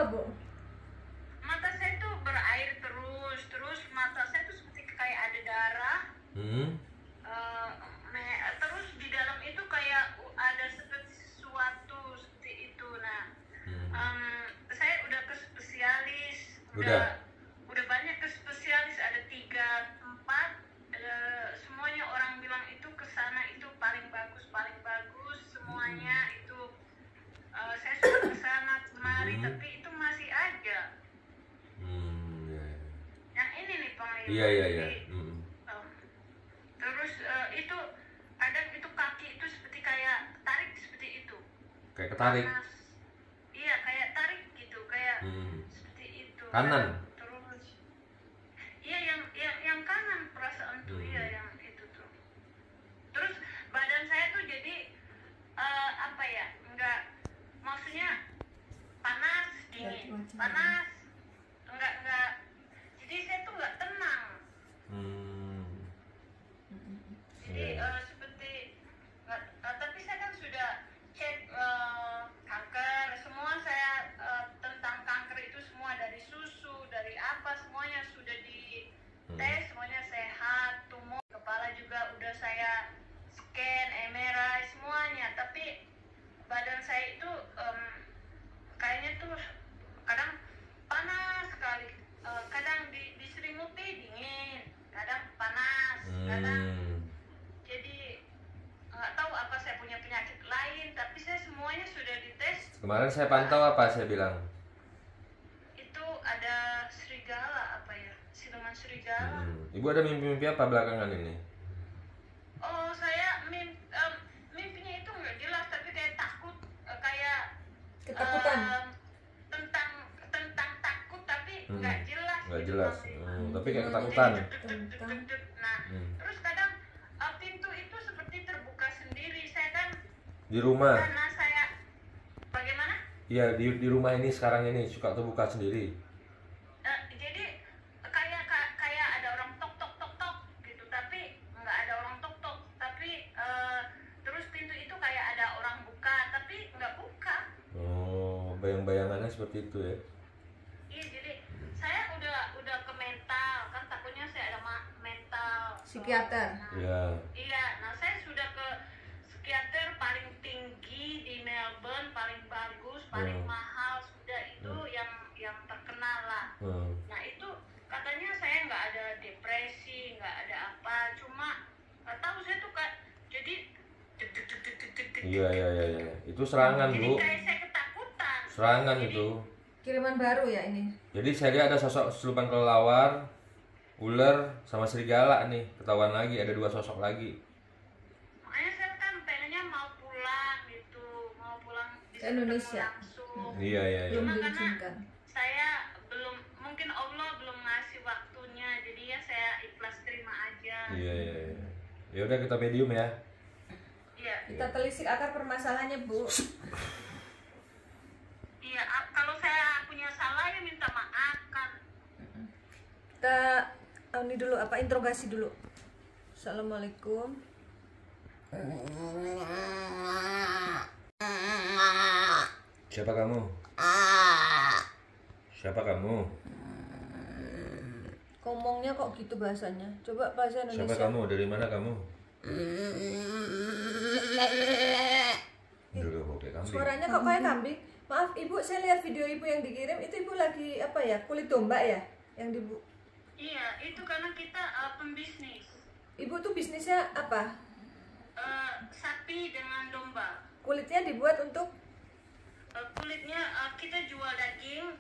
apa, Bu? Mata saya tuh berair terus mata saya tuh seperti kayak ada darah. Terus di dalam itu kayak ada seperti sesuatu seperti itu. Nah, saya udah ke spesialis, udah banyak ke spesialis, ada 3, 4. Semuanya orang bilang itu kesana itu paling bagus semuanya itu. Saya sudah kesana kemari, tapi itu masih aja. Yang ini nih Bang Leo. Iya. Terus itu kadang itu kaki itu seperti kayak tarik seperti itu. Kayak ketarik. Panas. Iya, kayak tarik gitu, kayak seperti itu. Kanan. Terus iya yang kanan perasaan tuh, iya yang itu tuh. Terus badan saya tuh jadi apa ya? Enggak, maksudnya panas, dingin, panas. Enggak. Jadi saya tuh enggak tenang. Jadi seperti tapi saya kan sudah cek kanker semua, saya tentang kanker itu semua dari susu, dari apa semuanya sudah di tes, semuanya sehat, tumor kepala juga udah saya scan, MRI semuanya, tapi badan saya itu kayaknya tuh kadang panas sekali, kadang diselimuti dingin, kadang panas, kadang jadi nggak tahu apa saya punya penyakit lain, tapi saya semuanya sudah dites. Kemarin saya pantau apa saya bilang? Itu ada serigala apa ya, siluman serigala. Ibu ada mimpi-mimpi apa belakangan ini? Oh, saya mimpinya itu nggak jelas, tapi kayak takut, kayak Ketakutan. tentang takut, tapi nggak jelas. Nggak gitu, jelas. Bang. Tapi kayak ketakutan. Deg-deg. Nah, terus kadang pintu itu seperti terbuka sendiri. Saya kan Di rumah. karena saya bagaimana? Iya, di rumah ini sekarang ini suka terbuka sendiri. Jadi kayak ada orang tok gitu, tapi nggak ada orang tok, tapi terus pintu itu kayak ada orang buka, tapi nggak buka. Oh, bayang-bayangannya seperti itu ya? Iya, jadi saya udah ke mental, kan takutnya saya ada mental. Psikiater. Iya. Iya, nah saya sudah ke psikiater paling tinggi di Melbourne, paling bagus, paling mahal, sudah itu yang terkenal lah. Nah itu katanya saya nggak ada depresi, nggak ada apa, cuma nggak tahu saya tuh jadi deg. Iya. Itu serangan, Jadi Bu. kayak saya ketakutan. Serangan Jadi, itu. Kiriman baru ya ini. Jadi saya lihat ada sosok siluman kelelawar, ular, sama serigala nih. Ketahuan lagi ada 2 sosok lagi. makanya saya kan pengennya mau pulang gitu, mau pulang bisa Ke Indonesia. ketemu langsung. Iya. Belum Cuma karena diizinkan. saya belum, mungkin Allah belum ngasih waktunya, jadi ya saya ikhlas terima aja. Iya. Ya udah kita medium ya. Iya. Kita telisik akar permasalahannya, Bu. Iya, kalau saya punya salah ya minta maaf kan. Kita ini dulu apa interogasi dulu. Assalamualaikum. Siapa kamu? Siapa kamu? Ngomongnya kok gitu bahasanya. Coba bahasa Siapa Indonesia. kamu? Dari mana kamu? Dulu kok kayak kambing. Suaranya kok kayak kambing. Maaf Ibu, saya lihat video Ibu yang dikirim itu Ibu lagi apa ya? Kulit domba ya? Yang Ibu. Iya, itu karena kita pembisnis. Ibu tuh bisnisnya apa? Sapi dengan domba. Kulitnya dibuat untuk Kulitnya kita jual daging,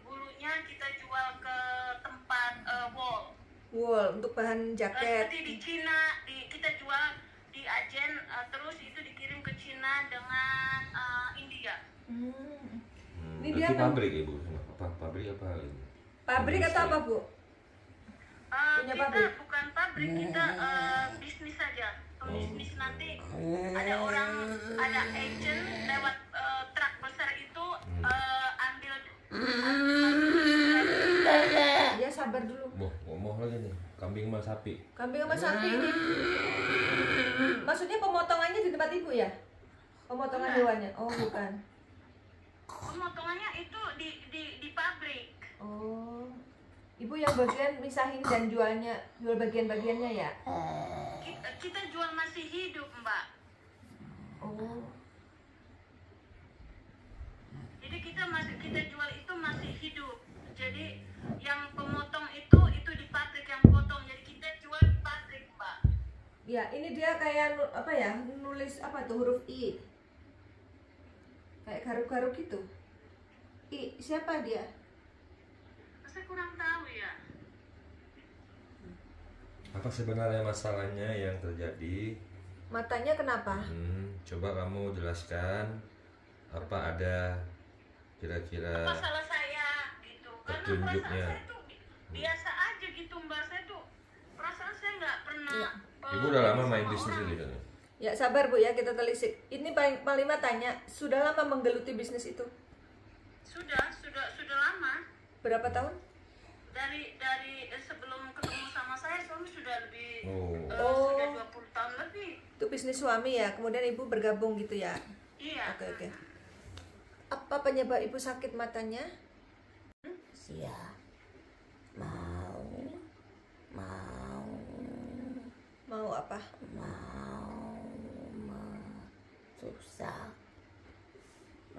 bulunya kita jual ke tempat wool. wool untuk bahan jaket. Seperti di Cina, kita jual di agen, terus itu dikirim ke Cina dengan India. Ini dia Berarti kan pabrik Ibu. Apa pabrik apa ini? pabrik atau apa, Bu? Punya Kita pabrik? bukan pabrik, kita bisnis saja. Bisnis nanti ada orang, ada agent lewat truk besar itu ambil. Ya sabar dulu. Ngomong lagi nih. Kambing sama sapi. Kambing sama sapi ini. Maksudnya pemotongannya di tempat Ibu ya? Pemotongan hewannya? Oh bukan. Pemotongannya itu di ibu yang bagian misahin dan jual bagian-bagiannya ya? Kita jual masih hidup, Mbak. Oh. Jadi kita jual itu masih hidup. Jadi yang pemotong itu di pabrik yang potong. Jadi kita jual di pabrik, Mbak. Ya, ini dia kayak apa ya? Nulis apa tuh huruf I. Kayak garuk-garuk gitu. I, siapa dia? Saya kurang tahu ya. Apa sebenarnya masalahnya yang terjadi? Matanya kenapa? Coba kamu jelaskan apa ada kira-kira Apa salah saya gitu? Karena petunjuknya. perasaan saya tuh biasa aja gitu, Mbak. Saya tuh perasaan saya nggak pernah. Iya. Ibu udah lama main sama bisnis orang. ini kan? Ya sabar Bu ya, kita telisik. Ini Pak Lima tanya, sudah lama menggeluti bisnis itu? Sudah lama. Berapa tahun? Dari sebelum ketemu sama saya suami sudah lebih Oh. sudah 20 tahun lebih. Itu bisnis suami ya, kemudian ibu bergabung gitu ya? Iya. Oke. Apa penyebab ibu sakit matanya? Sia mau Mau apa?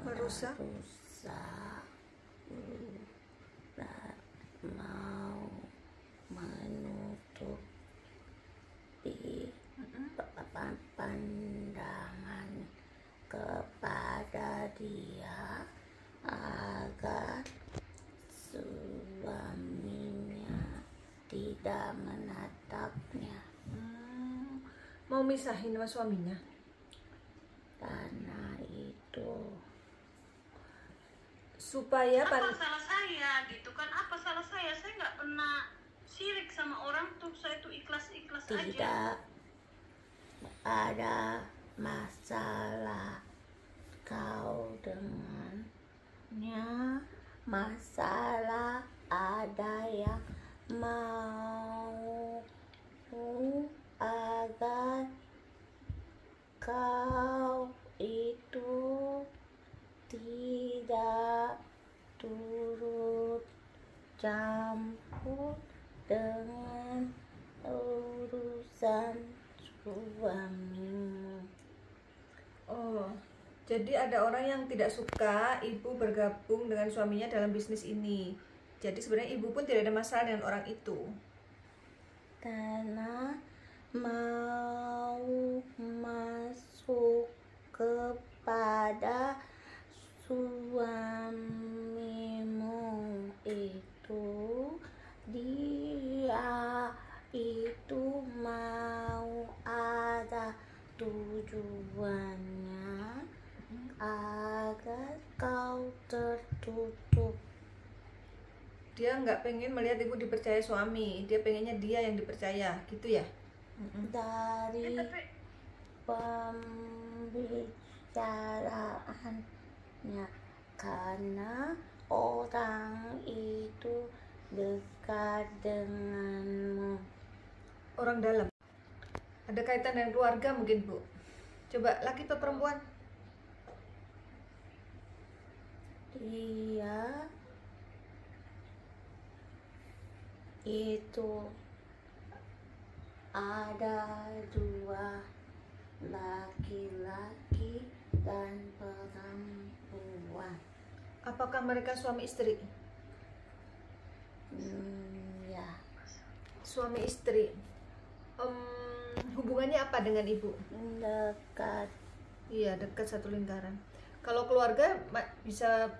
Merusak? Mau menutup di pandangan kepada dia agar suaminya tidak menatapnya. Mau misahin sama suaminya? Karena itu Supaya Apa salah saya gitu kan? Apa salah saya? Saya nggak pernah sirik sama orang tuh. Saya tuh ikhlas-ikhlas aja. tidak ada masalah kau dengannya. Masalah ada yang mau agar kau itu tidak turut campur dengan urusan suamimu. Oh, jadi ada orang yang tidak suka ibu bergabung dengan suaminya dalam bisnis ini. Jadi sebenarnya ibu pun tidak ada masalah dengan orang itu. Karena mau masuk kepada suamimu itu, dia itu mau ada tujuannya agar kau tertutup. Dia nggak pengen melihat ibu dipercaya suami, dia pengennya dia yang dipercaya, gitu ya? Dari Tapi pembicaraannya, karena orang itu dekat denganmu. Orang dalam. Ada kaitan dengan keluarga mungkin Bu. Coba laki atau perempuan? Dia itu ada dua, laki-laki dan perempuan. Apakah mereka suami istri? Ya, Suami istri. Hubungannya apa dengan ibu? dekat. Iya, dekat satu lingkaran. Kalau keluarga bisa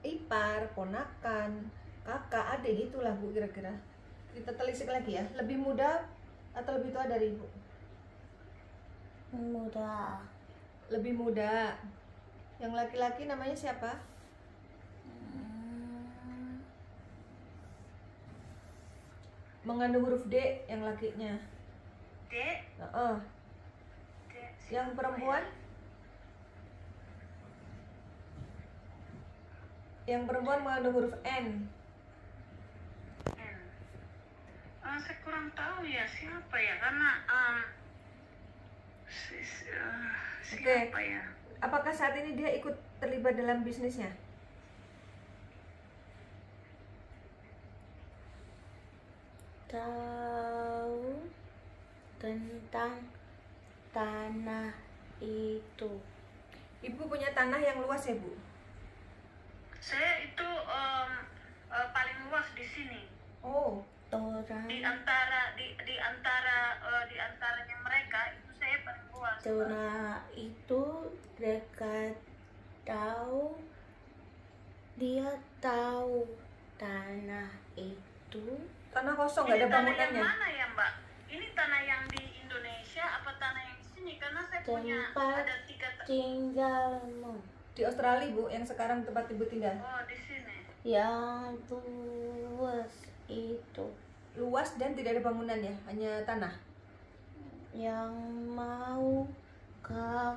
ipar, ponakan, kakak, adik gitulah Bu kira-kira. Kita telisik lagi ya. Lebih muda atau lebih tua dari ibu? Muda. Lebih muda. Yang laki-laki namanya siapa? Mengandung huruf D yang lakinya. Dek, Yang perempuan? Yang perempuan mengandung huruf N. saya kurang tahu ya siapa ya, karena siapa ya? Apakah saat ini dia ikut terlibat dalam bisnisnya? tahu tentang tanah itu. Ibu punya tanah yang luas ya, Bu? Saya itu paling luas di sini. Oh, Orang Di antaranya mereka itu saya paling luas. tanah itu dekat tahu. Dia tahu tanah itu tanah kosong nggak Ini ada tanah yang bangunannya. mana ya, Mbak? Ini tanah yang di Indonesia apa tanah yang di sini? Karena saya punya tempat ada 3 tinggalmu Di Australia, Bu, yang sekarang tempat Ibu tinggal. Oh, di sini. yang luas itu, Luas dan tidak ada bangunannya, hanya tanah. yang mau kau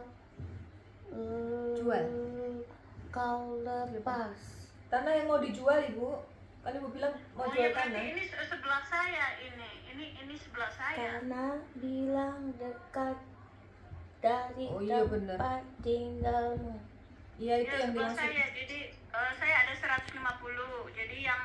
Jual. kau lepas. Tanah yang mau dijual, Ibu. Kan Ibu bilang mau Oh jual iya, berarti tanah. ini sebelah saya ini. Ini sebelah saya. Tanah bilang dekat dari Oh iya, benar. tempat tinggalmu. Iya, itu Ya, yang sebelah dimaksud. saya. Jadi saya ada 150. Jadi yang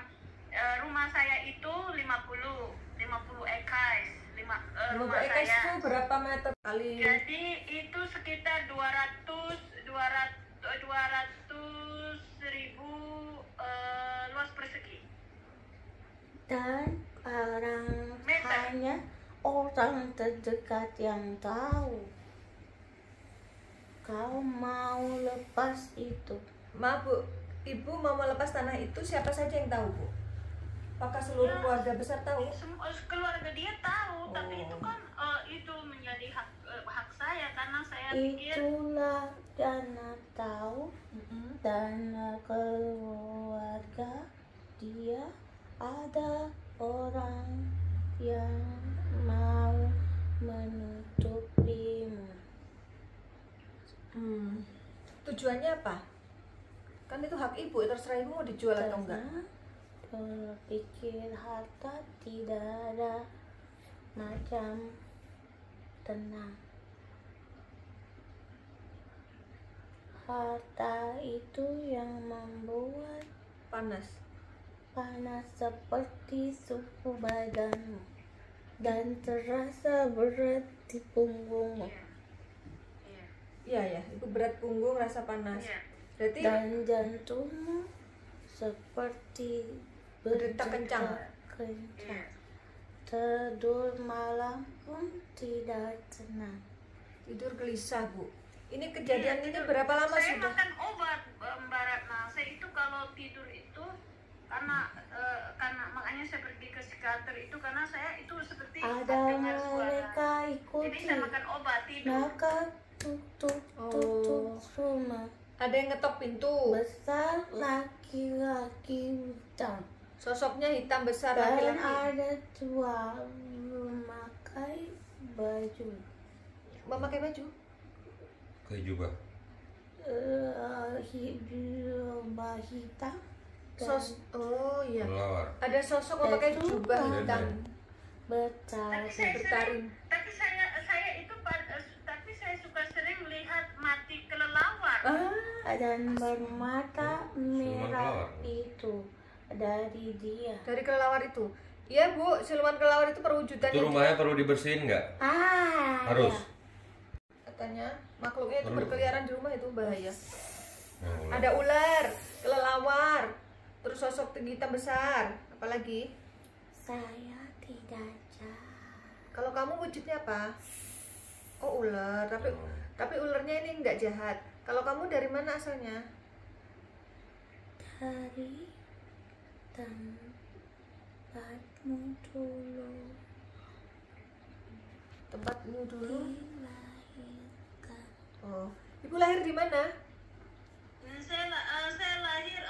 rumah saya itu 50 ekais. 50 Rumah acres saya. itu berapa meter kali? Jadi itu sekitar 200.000 luas persegi. Dan orang Meter. hanya orang terdekat yang tahu. Kau mau lepas itu. Maaf, Bu. Ibu mau melepas tanah itu, siapa saja yang tahu, Bu? Apakah seluruh Ya. keluarga besar tahu? Semua keluarga dia tahu, tapi Oh. itu kan itu menjadi hak saya karena saya pikir Itulah dana tahu, Mm-mm. dana keluarga dia. Ada orang yang mau menutupimu. Tujuannya apa? Kan itu hak Ibu, terserah Ibu mau dijual atau enggak. Karena berpikir harta tidak ada macam tenang. Harta itu yang membuat Panas. panas seperti suhu badanmu dan terasa berat di punggungmu. Iya. Iya ya, Ibu berat punggung, rasa panas. Iya. Berarti Dan jantungmu seperti Berdetak kencang. kencang. Tidur malam pun tidak tenang. tidur gelisah, Bu. Ini kejadian ini Tidur. berapa lama saya sudah? makan obat, Mbak Ratna. Saya itu kalau tidur itu karena makanya saya pergi ke psikiater itu karena saya itu seperti Ada dengar suara. mereka Jadi ikuti, saya makan obat tidur. maka tutup rumah. Ada yang ngetok pintu. Besar laki-laki hitam. Sosoknya hitam besar Dan laki-laki. ada dua memakai baju Memakai baju. Kayak jubah. jubah hitam Oh iya. Kelelawar. Ada sosok memakai Itu jubah kan. hitam bertaring. bertaring. Tapi saya suka sering melihat mati kelelawar. Dan bermata merah kelelawar. itu dari dia. Dari kelelawar itu. Iya, Bu, siluman kelelawar itu perwujudannya Itu rumahnya perlu dibersihin nggak? Harus. Ya. katanya makhluknya itu Perlu. berkeliaran di rumah itu bahaya. Oh, Ada ular, kelelawar, terus sosok tinggi hitam besar, apalagi? Saya tidak jahat. Kalau kamu wujudnya apa? Oh, ular, tapi ularnya ini nggak jahat. Kalau kamu dari mana asalnya? Dari tempatmu dulu Tempatmu dulu. dilahirkan. Oh, Ibu lahir di mana? Saya lahir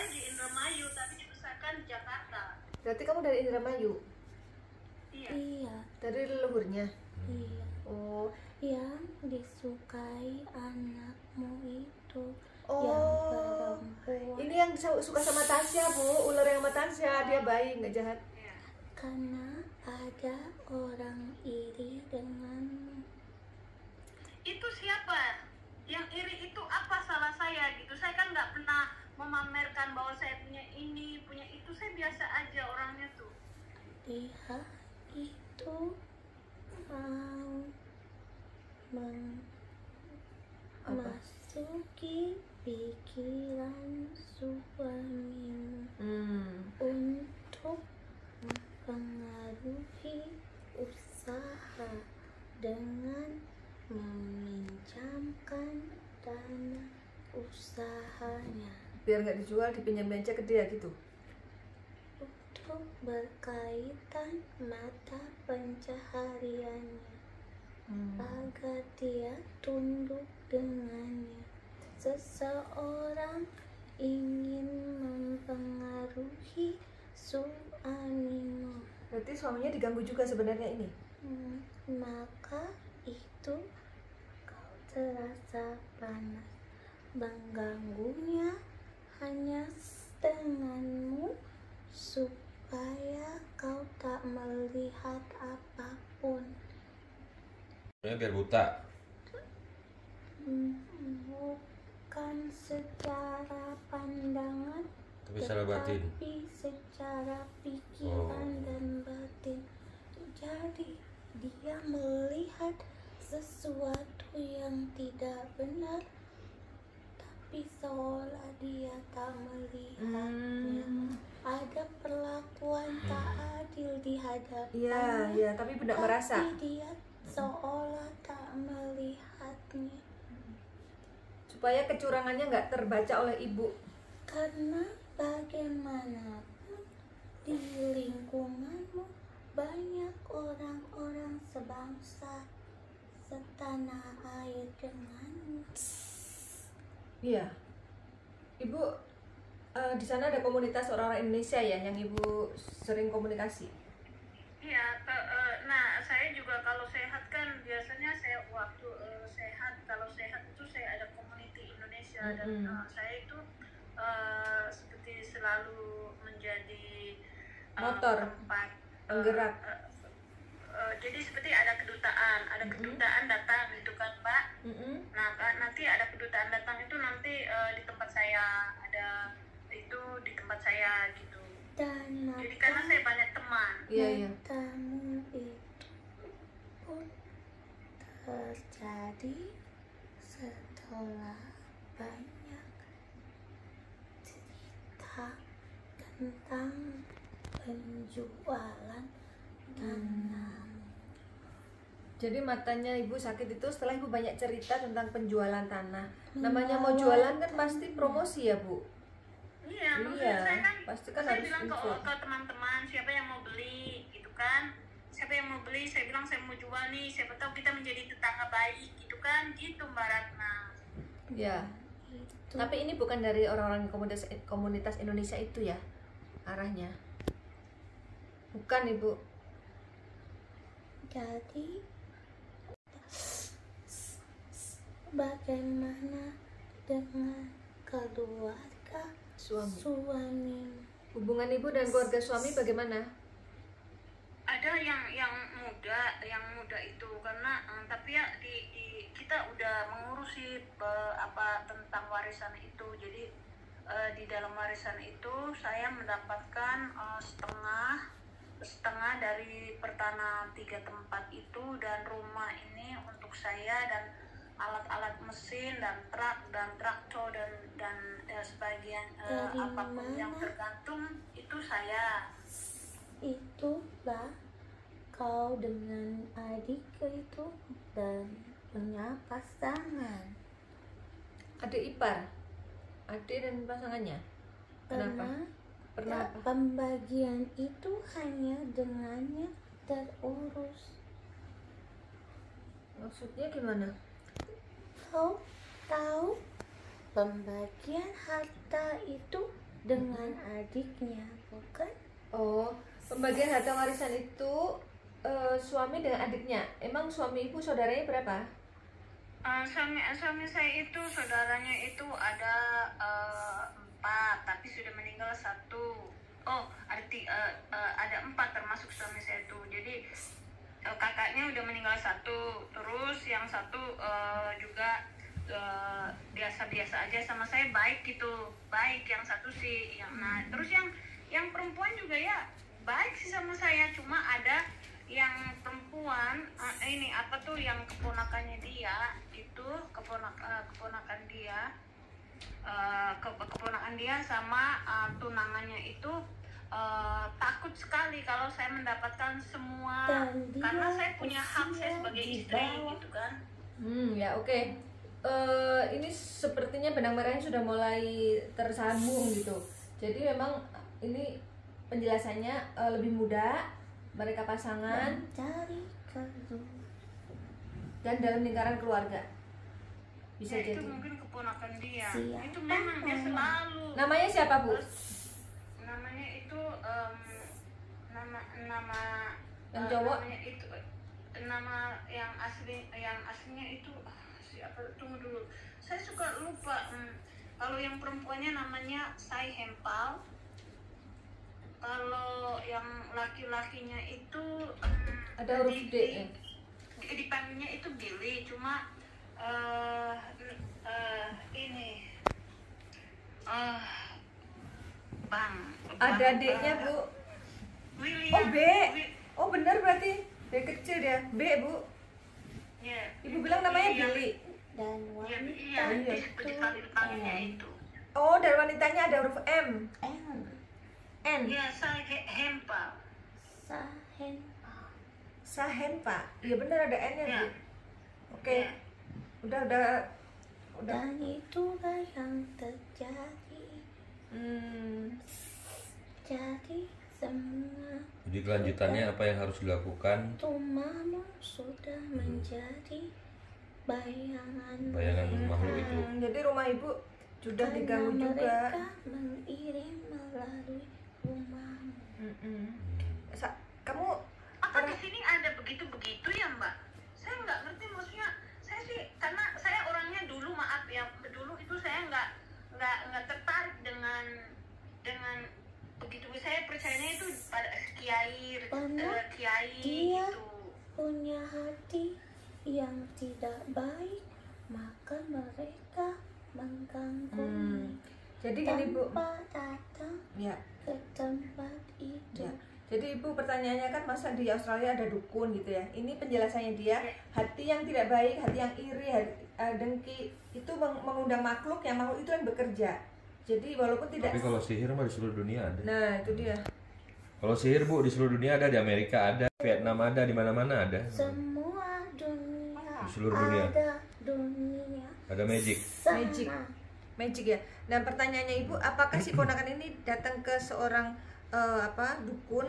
di Indramayu tapi dibesarkan di Jakarta. Berarti kamu dari Indramayu, Iya. Iya, dari leluhurnya. iya. Oh, Yang disukai anakmu itu yang oh, perempuan. ini yang suka sama Tasya, Bu. Ular yang sama Tasya, dia baik, nggak jahat. Iya. Karena ada orang iri denganmu. Itu siapa? Yang iri itu apa salah saya gitu? Saya kan nggak pernah memamerkan bahwa saya punya ini, punya itu. Saya biasa aja orangnya tuh. dia itu mau memasuki pikiran suamimu untuk mempengaruhi usaha dengan meminjamkan dana usahanya Biar nggak dijual, dipinjam aja ke dia gitu. untuk berkaitan mata pencahariannya agar dia tunduk dengannya. Seseorang ingin mempengaruhi suamimu, Berarti suaminya diganggu juga sebenarnya ini. maka itu kau terasa panas. Mengganggunya hanya denganmu supaya kau tak melihat apapun. Biar buta. Bukan secara pandangan, Tapi secara batin. tetapi secara pikiran dan batin. Jadi dia melihat sesuatu yang tidak benar, tapi seolah dia tak melihatnya. Ada perlakuan tak adil di hadapannya. Iya, tapi tidak merasa. Tapi dia seolah tak melihatnya. Supaya kecurangannya nggak terbaca oleh ibu. Karena bagaimanapun di lingkunganmu banyak orang-orang sebangsa setanah air denganmu. Iya. Ibu di sana ada komunitas orang-orang Indonesia ya yang ibu sering komunikasi. Iya, nah saya juga kalau sehat kan biasanya saya waktu sehat, kalau sehat itu saya ada community Indonesia dan saya itu seperti selalu menjadi Motor, tempat penggerak. jadi seperti ada kedutaan datang gitu kan Mbak. Nah kan nanti ada kedutaan datang itu nanti di tempat saya ada itu di tempat saya gitu. Dan Jadi karena saya banyak teman. Iya. matamu itu pun terjadi setelah banyak cerita tentang penjualan tanah. Jadi matanya ibu sakit itu setelah ibu banyak cerita tentang penjualan tanah. Namanya mau jualan kan pasti promosi ya bu. Iya, maksudnya Iya, saya kan, pasti kan saya harus bilang info. ke teman-teman siapa yang mau beli gitu kan, siapa yang mau beli, saya bilang saya mau jual nih, siapa tahu kita menjadi tetangga baik gitu kan, gitu Mbak Ratna. Ya. Itu Tapi ini bukan dari orang-orang komunitas Indonesia itu ya arahnya. Bukan ibu. jadi bagaimana dengan keluarga suami? Hubungan ibu dan keluarga suami bagaimana? Ada yang muda itu karena tapi ya kita udah mengurusi apa tentang warisan itu. Jadi di dalam warisan itu saya mendapatkan setengah dari pertanah 3 tempat itu dan rumah ini untuk saya dan alat-alat mesin dan traktor dan sebagian Dari apapun yang mana? tergantung itu saya. Itulah kau dengan adik itu dan punya pasangan. Adik ipar. Adik dan pasangannya. Kenapa? Pernah apa? Pembagian itu hanya dengannya terurus. Maksudnya gimana? Kau tahu pembagian harta itu dengan adiknya, bukan? Oh, pembagian harta warisan itu suami dengan adiknya. Emang suami ibu saudaranya berapa? Suami saya itu saudaranya itu ada 4 tapi sudah meninggal 1. Oh ada 4 termasuk suami saya itu. Jadi kakaknya udah meninggal 1, terus yang 1 juga biasa-biasa aja sama saya, baik gitu, baik yang 1 sih. Nah terus yang perempuan juga ya baik sih sama saya, cuma ada yang perempuan ini apa tuh yang keponakannya dia itu keponakan dia keponakan dia sama tunangannya itu takut sekali kalau saya mendapatkan semua karena saya punya hak saya sebagai istri gitu kan. Ya oke. Ini sepertinya benang merahnya sudah mulai tersambung gitu. Jadi memang ini penjelasannya lebih mudah, mereka pasangan dan dalam lingkaran keluarga. Bisa Ya, jadi. itu mungkin keponakan dia. Itu memang dia selalu. Namanya siapa, Bu? Namanya itu nama Yang cowok? namanya itu nama yang aslinya itu siapa? Tunggu dulu. Saya suka lupa. Kalau yang perempuannya namanya Sai Hempal. Kalau yang laki-lakinya itu Ada huruf D ya? dipanggilnya itu Billy, cuma ini Bang. Ada D-nya, Bu. William. Oh, B. Oh, benar berarti. B kecil ya. B, Bu. Ya. Ibu bilang namanya Billy. Dan Iya, wanita iya, itu dipanggilnya itu. Oh, dari wanitanya ada huruf M. N. Iya, saya Hempal. Sahenpa. Sahen, Pak. Iya benar ada N-nya, Ya. Bu. Oke. Ya. Udah. Dan itulah yang terjadi. Jadi semua Jadi kelanjutannya apa yang harus dilakukan? rumahmu sudah menjadi bayangan Makhluk itu. Jadi rumah Ibu sudah karena diganggu juga. mereka mengirim melalui rumahmu. Kamu Apa di sini ada begitu-begitu ya, Mbak? Saya nggak ngerti, maksudnya saya sih karena saya orangnya dulu maaf ya, dulu itu saya nggak tertarik dengan begitu. Saya percayanya itu pada kiai Dia gitu. punya hati yang tidak baik, maka mereka mengganggu jadi gini, Bu. tanpa datang Ya. ke tempat itu. Ya. Jadi Ibu pertanyaannya kan masa di Australia ada dukun gitu ya. Ini penjelasannya dia, hati yang tidak baik, hati yang iri, dengki itu mengundang makhluk yang makhluk itu yang bekerja. Jadi walaupun tidak. Tapi kalau sihir mah di seluruh dunia ada. Nah, itu dia. Kalau sihir, Bu, di seluruh dunia ada, di Amerika ada, Vietnam ada, di mana-mana ada. Semua dunia Di seluruh dunia. ada dunia Ada magic. sama. Magic ya. Dan pertanyaannya Ibu, apakah si ponakan ini datang ke seorang dukun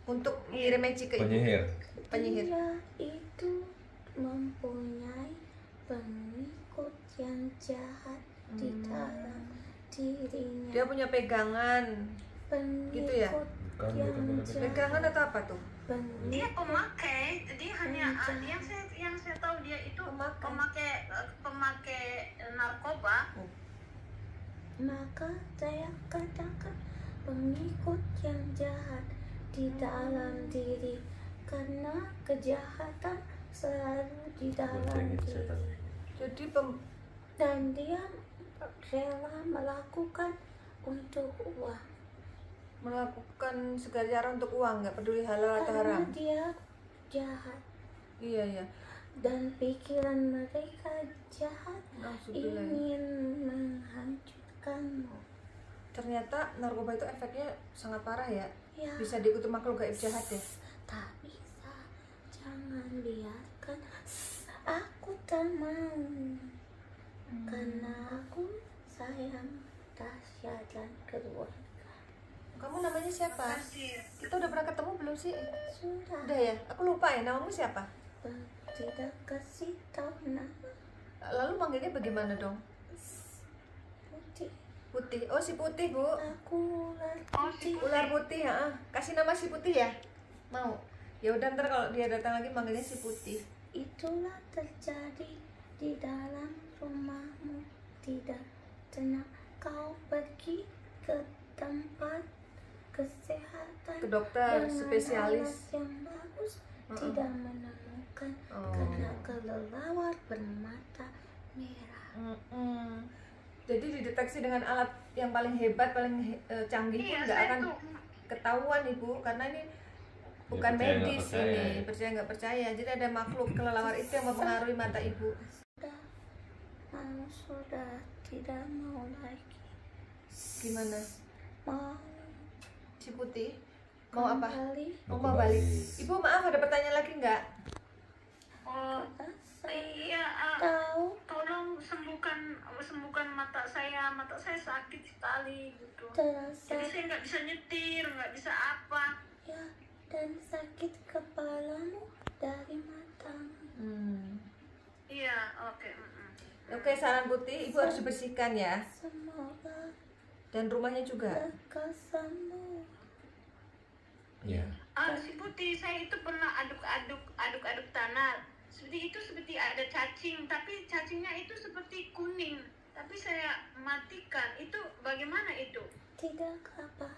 untuk mengirim magic ke Ibu? Penyihir. Dia itu mempunyai pengikut yang jahat di dalam dirinya. Dia punya pegangan. Pengikut gitu ya? Bukan, yang bukan. jahat. Pegangan atau apa tuh? Pengikut Dia pemakai, dia hanya yang saya tahu dia itu pemakai narkoba. Maka saya katakan pengikut yang jahat di dalam diri, karena kejahatan selalu di dalam diri. Jadi Dan dia rela melakukan untuk uang, melakukan segala cara untuk uang, nggak peduli halal atau karena haram. dia jahat Iya. dan pikiran mereka jahat, Alhamdulillah. ingin menghancurkanmu. Ternyata narkoba itu efeknya sangat parah ya. Ya, Bisa diikuti makhluk gaib jahat ya. tak bisa, jangan biarkan. Aku tak mau, karena aku sayang Tasya dan keluarga. Kamu namanya siapa? Kita udah pernah ketemu belum sih? Sudah Udah ya. Aku lupa ya. Namamu siapa? tidak kasih tahu nama. Lalu manggilnya bagaimana dong? Putih, Putih. Oh, si Putih, Bu. aku ular putih. Ular putih ya. Kasih nama si Putih ya. Mau? Ya udah, ntar kalau dia datang lagi manggilnya si Putih. Itulah terjadi di dalam rumahmu, tidak tenang. Kau pergi ke tempat kesehatan, Ke dokter dengan spesialis. alat yang bagus, tidak menemukan, karena kelelawar bermata merah. Jadi dideteksi dengan alat yang paling hebat, paling canggih pun nggak akan. ketahuan Ibu, karena ini bukan percaya nggak medis percaya. ini, percaya nggak percaya. Jadi ada makhluk kelelawar itu yang mempengaruhi mata Ibu. Sudah tidak mau lagi. Gimana? Mau Si Putih mau apa? kembali. Oh, mau balik. Ibu maaf, ada pertanyaan lagi nggak? Oh, iya, Tahu tolong sembuhkan mata saya sakit sekali gitu. terasa Jadi saya nggak bisa nyetir, nggak bisa apa. ya, dan sakit kepalamu dari matamu. Iya, oke. Oke, saran Putih, Ibu harus dibersihkan ya. Semoga Dan rumahnya juga. lekas sembuh. Iya. Si Putih, saya itu pernah aduk-aduk tanah. Seperti ada cacing, tapi cacingnya itu seperti kuning. Tapi saya matikan. Itu bagaimana itu? Tidak apa,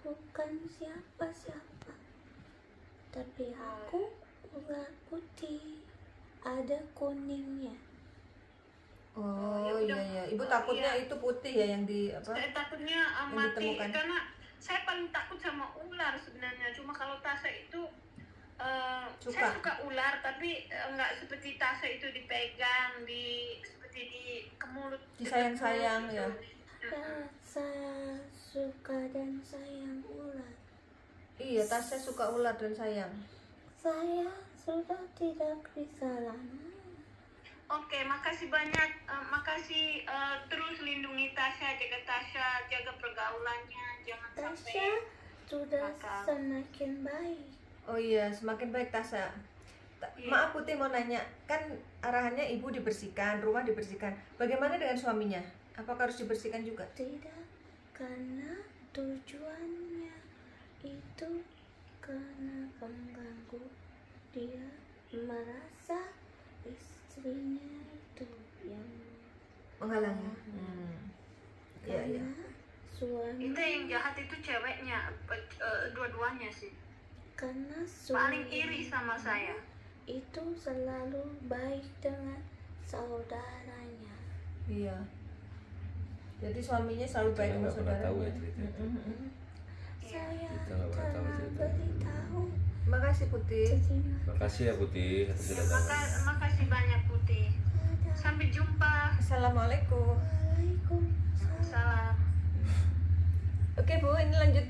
bukan siapa-siapa. Tapi aku ular putih, ada kuningnya. Oh ya iya udah. iya. Ibu takutnya Iya. itu putih ya yang di apa? Saya takutnya Yang mati ditemukan. karena saya paling takut sama ular sebenarnya. Cuma kalau Tasya itu Suka. saya suka ular, tapi nggak seperti Tasya itu dipegang, seperti di ke mulut. Disayang-sayang, ya. Ya, saya suka dan sayang ular. Iya, Tasya suka ular dan sayang. Saya sudah tidak bisa lama. Oke, makasih banyak. Makasih terus lindungi Tasya, jaga pergaulannya, jangan Tasya sampai sudah nakal. semakin baik. Oh iya, semakin baik Tasya. Iya. Maaf Putih mau nanya, kan arahannya Ibu dibersihkan, rumah dibersihkan. Bagaimana dengan suaminya? Apakah harus dibersihkan juga? Tidak, karena tujuannya itu karena mengganggu. Dia merasa istrinya itu yang Menghalangi. Iya iya. karena suami Itu yang jahat itu ceweknya, dua-duanya sih. karena Paling suami iri sama saya. itu selalu baik dengan saudaranya. Iya. Jadi suaminya selalu baik Kita sama nggak pernah tahu ya saudaranya. cerita itu. Saya Kita nggak pernah tahu telah cerita. beritahu. Makasih Putih. Terima Makasih ya Putih atas Ya, kedatangan. makasih banyak Putih. kasih. Sampai jumpa. Assalamualaikum. Waalaikumsalam. Salam. Oke Bu, ini lanjut.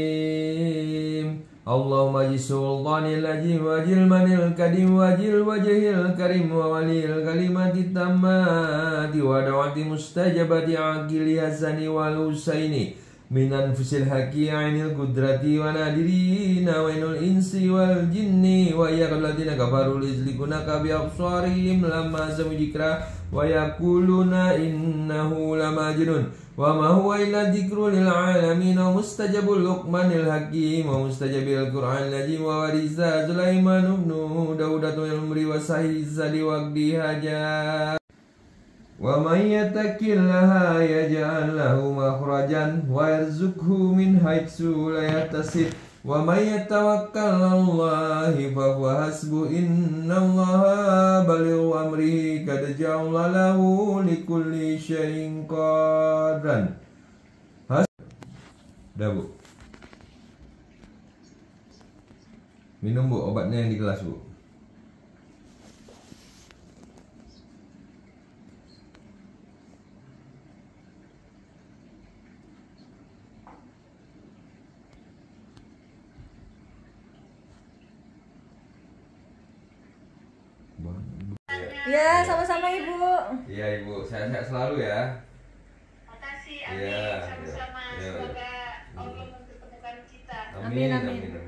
Bismillahirrahmanirrahim. Allahumma ji sultanil ajim wajil manil kadim wajil wajhil karim wa walil kalimati tammati wa da'wati mustajabati aqili hasani wal husaini min anfusil haqi ainil qudrati wa nadirina wa inul insi wal jinni wa yaqul ladina kafaru lizlikunaka bi absarihim lamma samujikra wa yaquluna innahu lamajnun wa ma huwa illa dzikrul lil alamin wa mustajabul luqmanil hakim wa mustajabil qur'an najim wa warisa sulaiman ibn daudatul umri wa sahizali waqdi haja wa may yattaqillaha yaj'al lahu makhrajan wa yarzuqhu min haitsu la yahtasib wa may yatawakkal 'alallahi fa huwa hasbuh innallaha balighu amrihi qad ja'ala lahu likulli syai'in qadran. Dah Bu. Minum Bu obatnya yang di gelas Bu. Ya, sama-sama Ibu. Iya Ibu, sehat-sehat selalu ya. Makasih, Iya, amin. Sama-sama. iya. Semoga Allah mempertemukan kita. Amin, amin. Amin.